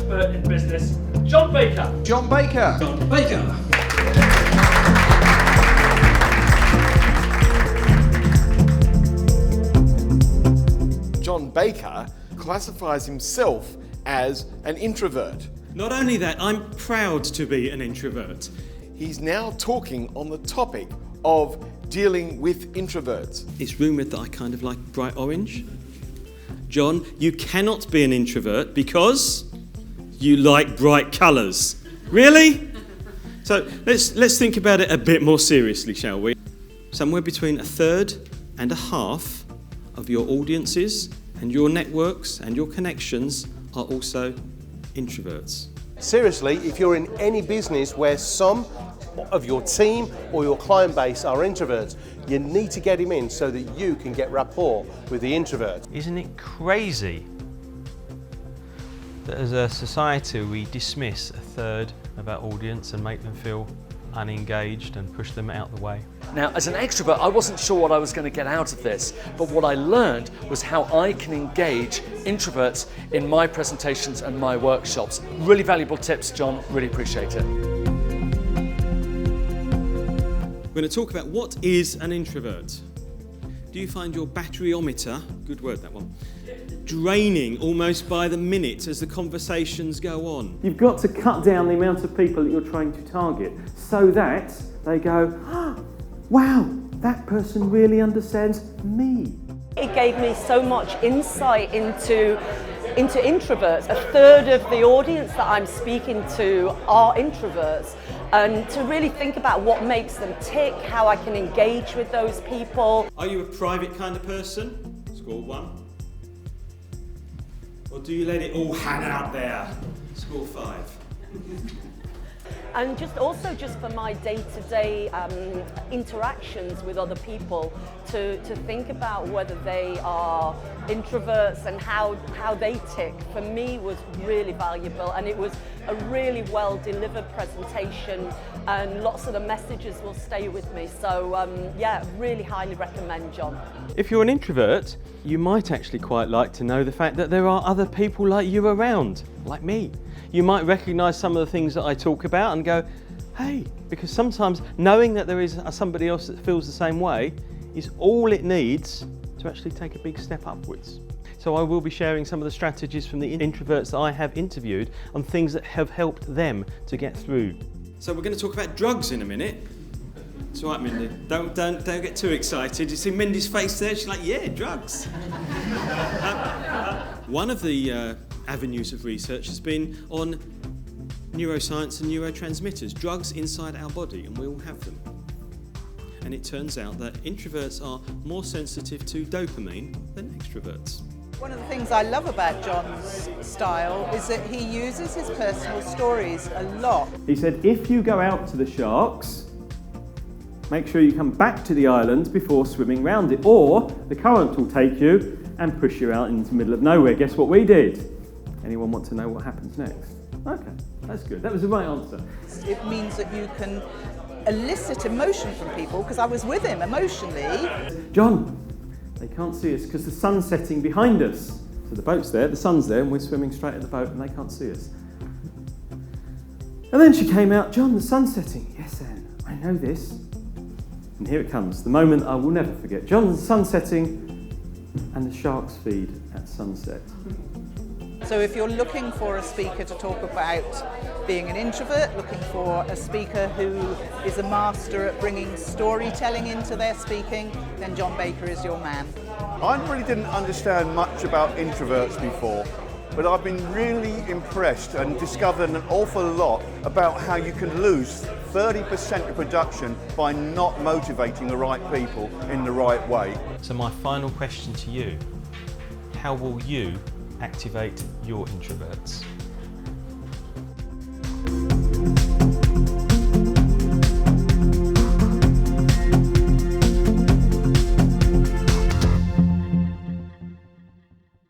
expert in business, Jon Baker. Jon Baker. Jon Baker. Jon Baker classifies himself as an introvert. Not only that, I'm proud to be an introvert. He's now talking on the topic of dealing with introverts. It's rumoured that I kind of like bright orange. Jon, you cannot be an introvert because you like bright colours. Really? So let's think about it a bit more seriously, shall we? Somewhere between a third and a half of your audiences and your networks and your connections are also introverts. Seriously, if you're in any business where some of your team or your client base are introverts, you need to get him in so that you can get rapport with the introvert. Isn't it crazy that as a society we dismiss a third of our audience and make them feel unengaged and push them out the way? Now, as an extrovert, I wasn't sure what I was going to get out of this, but what I learned was how I can engage introverts in my presentations and my workshops. Really valuable tips, Jon. Really appreciate it. We're going to talk about what is an introvert. Do you find your batteryometer, good word that one, draining almost by the minute as the conversations go on? You've got to cut down the amount of people that you're trying to target so that they go, oh, wow, that person really understands me. It gave me so much insight into introverts. A third of the audience that I'm speaking to are introverts, and to really think about what makes them tick, how I can engage with those people. Are you a private kind of person? Score 1. Or do you let it all hang out there? Score 5. And just for my day-to-day interactions with other people, to think about whether they are introverts and how they tick, for me was really valuable, and it was a really well-delivered presentation, and lots of the messages will stay with me. So yeah, really highly recommend, Jon. If you're an introvert, you might actually quite like to know the fact that there are other people like you around, like me. You might recognise some of the things that I talk about and go, hey, because sometimes knowing that there is somebody else that feels the same way is all it needs to actually take a big step upwards. So I will be sharing some of the strategies from the introverts that I have interviewed on things that have helped them to get through. So we're going to talk about drugs in a minute. It's all right, Mindy. Don't get too excited. You see Mindy's face there? She's like, yeah, drugs. One of the avenues of research has been on neuroscience and neurotransmitters, drugs inside our body, and we all have them. And it turns out that introverts are more sensitive to dopamine than extroverts. One of the things I love about Jon's style is that he uses his personal stories a lot. He said, if you go out to the sharks, make sure you come back to the island before swimming round it, or the current will take you and push you out into the middle of nowhere. Guess what we did? Anyone want to know what happens next? Okay, that's good. That was the right answer. It means that you can elicit emotion from people, because I was with him emotionally. Jon, they can't see us because the sun's setting behind us. So the boat's there, the sun's there, and we're swimming straight at the boat and they can't see us. And then she came out, Jon, the sun's setting. Yes, Anne, I know this. And here it comes, the moment I will never forget. Jon, the sun's setting and the sharks feed at sunset. So if you're looking for a speaker to talk about being an introvert, looking for a speaker who is a master at bringing storytelling into their speaking, then Jon Baker is your man. I really didn't understand much about introverts before, but I've been really impressed and discovered an awful lot about how you can lose 30% of production by not motivating the right people in the right way. So my final question to you, how will you activate your introverts?